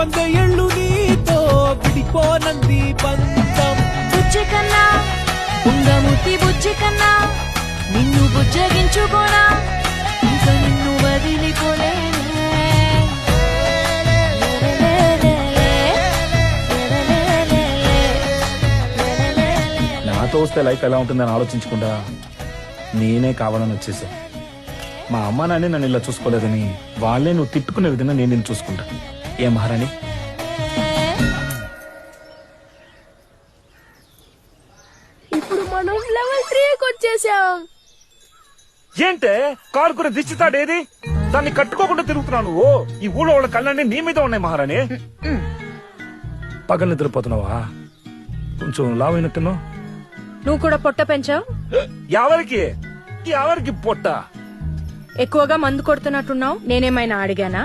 100 ఏళ్ళు నీతో విడిపోనంది బంధం. బుజ్జి కన్నా ఉంగముతి బుజ్జి కన్నా నిన్ను బుజ్జగించుకోనా ఇంకా నిన్ను వదిలిపోలేనే. నాతో వస్తే లైఫ్ ఎలా ఉంటుందని ఆలోచించకుండా నేనే కావాలని వచ్చేసా. మా అమ్మ నాన్నే నన్ను ఇలా చూసుకోలేదని వాళ్ళే నువ్వు తిట్టుకునే విధంగా నేను నిన్ను చూసుకుంటా. ఏ మహారాణి? ఇప్పుడు మనం లెవెల్ 3కి వచ్చేసాం. ఏంటే కారు కూర దిష్టితాడేది? దాన్ని కట్టుకోకుండా తిరుగుతున్నావు నువ్వు. ఈ ఊళ్ళో వాళ్ళ కళ్ళన్నీ నీ మీద ఉన్నాయి మహారాణి. పగలు నిద్రపోతున్నావా? కొంచెం లావైనట్టున్నావు. నువ్వు కూడా పొట్ట పెంచావు. ఎవరికి పొట్ట? ఎక్కువగా మందు కొడుతున్నట్టున్నావు. నేనేమైనా అడిగానా?